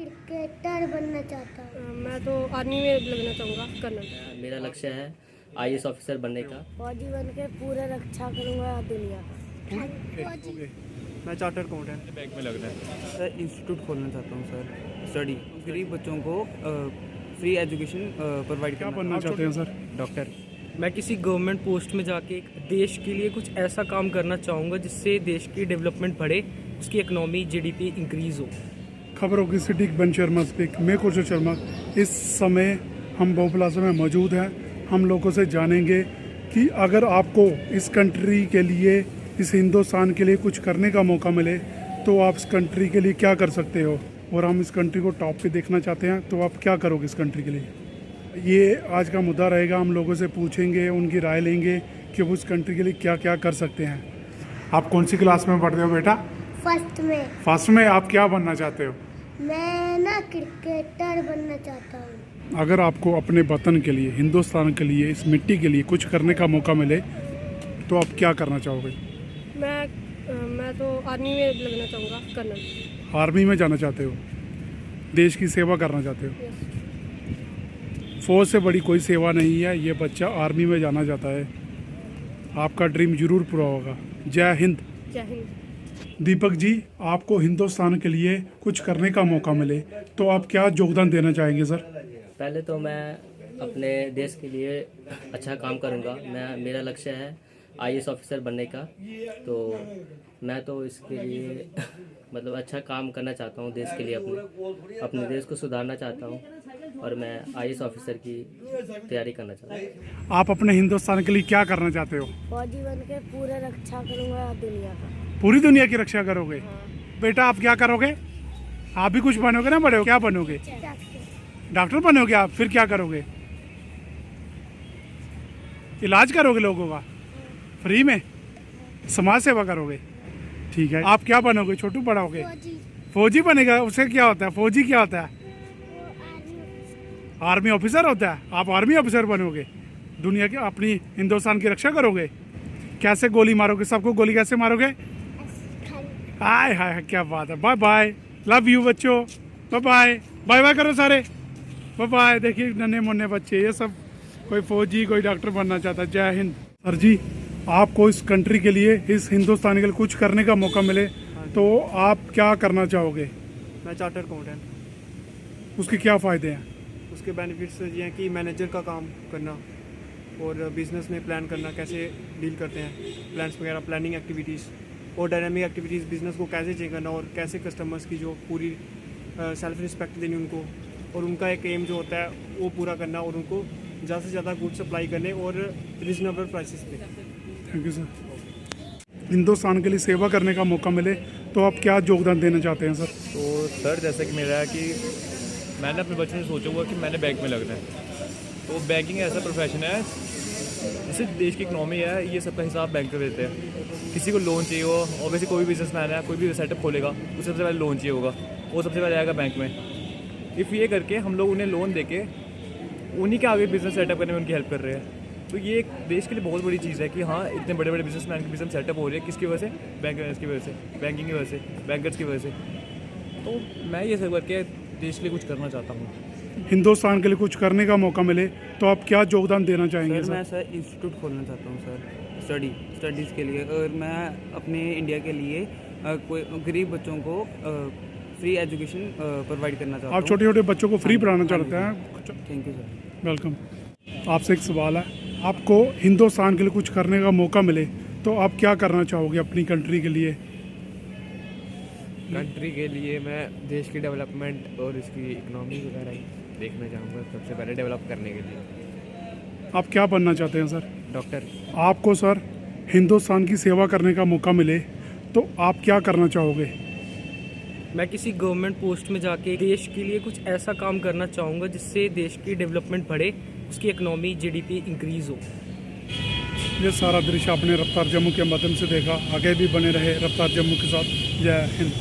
Cricketer बनना चाहता हूँ। मैं तो आर्मी में लगना चाहूँगा, कर्नल। मेरा लक्ष्य है आईएएस ऑफिसर बनने का। फौजी बन के पूरा रक्षा करूँगा दुनिया का। मैं चार्टर्ड अकाउंटेंट बैंक में लगना है। सर इंस्टीट्यूट खोलना चाहता हूँ सर, स्टडी गरीब बच्चों को फ्री एजुकेशन प्रोवाइड क्या करना। बनना चाहते हैं सर? डॉक्टर। मैं किसी गवर्नमेंट पोस्ट में जाके एक देश के लिए कुछ ऐसा काम करना चाहूँगा जिससे देश की डेवलपमेंट बढ़े, उसकी इकोनॉमी जीडीपी इंक्रीज हो। खबरों की सिटी बन शर्मा स्पीक, मैं कुशल शर्मा। इस समय हम बो प्लाजा में मौजूद हैं। हम लोगों से जानेंगे कि अगर आपको इस कंट्री के लिए, इस हिंदुस्तान के लिए कुछ करने का मौका मिले तो आप इस कंट्री के लिए क्या कर सकते हो, और हम इस कंट्री को टॉप पे देखना चाहते हैं तो आप क्या करोगे इस कंट्री के लिए। ये आज का मुद्दा रहेगा। हम लोगों से पूछेंगे, उनकी राय लेंगे कि वो इस कंट्री के लिए क्या क्या कर सकते हैं। आप कौन सी क्लास में पढ़ते हो बेटा? फर्स्ट में फर्स्ट में। आप क्या बनना चाहते हो? मैं ना क्रिकेटर बनना चाहता हूँ। अगर आपको अपने वतन के लिए, हिंदुस्तान के लिए, इस मिट्टी के लिए कुछ करने का मौका मिले तो आप क्या करना चाहोगे? मैं तो आर्मी में लगना चाहूँगा, कर्नल। आर्मी में जाना चाहते हो, देश की सेवा करना चाहते हो। यस। फौज से बड़ी कोई सेवा नहीं है, ये बच्चा आर्मी में जाना चाहता है। आपका ड्रीम जरूर पूरा होगा। जय हिंद। जय हिंद। दीपक जी, आपको हिंदुस्तान के लिए कुछ करने का मौका मिले तो आप क्या योगदान देना चाहेंगे सर? पहले तो मैं अपने देश के लिए अच्छा काम करूंगा। मेरा लक्ष्य है आईएएस ऑफिसर बनने का। तो मैं तो इसके लिए मतलब अच्छा काम करना चाहता हूँ देश के लिए, अपने देश को सुधारना चाहता हूँ, और मैं आईएएस ऑफिसर की तैयारी करना चाहता हूँ। आप अपने हिंदुस्तान के लिए क्या करना चाहते हो? फौजी बन के पूरा रक्षा करूँगा दुनिया का। पूरी दुनिया की रक्षा करोगे? बेटा आप क्या करोगे? आप भी कुछ बनोगे ना बड़े हो? क्या बनोगे? डॉक्टर बनोगे आप? फिर क्या करोगे? इलाज करोगे लोगों का फ्री में? समाज सेवा करोगे? ठीक है। आप क्या बनोगे? छोटू बड़ा होगे? फौजी बनेगा। उससे क्या होता है? फौजी क्या होता है? आर्मी ऑफिसर होता है। आप आर्मी ऑफिसर बनोगे, दुनिया के, अपनी हिंदुस्तान की रक्षा करोगे। कैसे गोली मारोगे? सबको गोली कैसे मारोगे? हाय हाय, क्या बात है। बाय बाय, लव यू बच्चों। बाय बाय, बाय बाय करो सारे। Bye bye. देखिए नन्हे मुन्ने बच्चे, ये सब कोई फौजी, कोई डॉक्टर बनना चाहता है। जय हिंद। सर जी, आपको इस कंट्री के लिए, इस हिंदुस्तान के लिए कुछ करने का मौका मिले तो आप क्या करना चाहोगे? मैं चार्टर्ड अकाउंटेंट। उसके क्या फ़ायदे हैं? उसके बेनिफिट्स ये हैं कि मैनेजर का काम करना और बिजनेस में प्लान करना, कैसे डील करते हैं, प्लान्स वगैरह, प्लानिंग एक्टिविटीज़ और डायनामिक एक्टिविटीज़, बिजनेस को कैसे चेंज करना और कैसे कस्टमर्स की जो पूरी सेल्फ रिस्पेक्ट देनी उनको, और उनका एक एम जो होता है वो पूरा करना, और उनको ज़्यादा से ज़्यादा गुड सप्लाई करने और रिजनेबल प्राइसेस पे। Thank you sir. हिंदुस्तान के लिए सेवा करने का मौका मिले तो आप क्या योगदान देना चाहते हैं सर? तो सर जैसा कि मेरा है कि मैंने अपने बचपन से सोचा हुआ कि मैंने बैंक में लगना है। तो बैंकिंग ऐसा प्रोफेशन है जिससे देश की इकनॉमी है, ये सबका हिसाब बैंक कर देते हैं। किसी को लोन चाहिए हो, ऑब्वियसली कोई भी बिजनेसमैन है, कोई भी सेटअप खोलेगा, उसे सबसे पहले लोन चाहिए होगा, वो सबसे पहले आएगा बैंक में। इफ़ ये करके हम लोग उन्हें लोन देके उन्हीं के आगे बिजनेस सेटअप करने में उनकी हेल्प कर रहे हैं। तो ये एक देश के लिए बहुत बड़ी चीज़ है कि हाँ, इतने बड़े बड़े बिजनेसमैन के बिजनेस सेटअप हो रहे हैं। किसकी वजह से? बैंकर्स की वजह से, बैंकिंग की वजह से, बैंकर्स की वजह से। तो मैं ये सब करके देश के लिए कुछ करना चाहता हूँ। हिंदुस्तान के लिए कुछ करने का मौका मिले तो आप क्या योगदान देना चाहेंगे सर मैं सर? सर इंस्टीट्यूट खोलना चाहता हूँ सर, स्टडीज़ के लिए। और मैं अपने इंडिया के लिए कोई गरीब बच्चों को फ्री एजुकेशन प्रोवाइड करना चाहता हूँ। आप छोटे छोटे बच्चों को फ्री पढ़ाना चाहते हैं? Thank you sir. वेलकम। आपसे एक सवाल है, आपको हिंदुस्तान के लिए कुछ करने का मौका मिले तो आप क्या करना चाहोगे अपनी कंट्री के लिए? कंट्री के लिए मैं देश की डेवलपमेंट और इसकी इकोनॉमी वगैरह ही देखना चाहूँगा, सबसे पहले डेवलप करने के लिए। आप क्या बनना चाहते हैं सर? डॉक्टर। आपको सर हिंदुस्तान की सेवा करने का मौका मिले तो आप क्या करना चाहोगे? मैं किसी गवर्नमेंट पोस्ट में जाके देश के लिए कुछ ऐसा काम करना चाहूँगा जिससे देश की डेवलपमेंट बढ़े, उसकी इकोनॉमी जीडीपी इंक्रीज हो। ये सारा दृश्य आपने रफ्तार जम्मू के माध्यम से देखा। आगे भी बने रहे रफ्तार जम्मू के साथ। जय हिंद।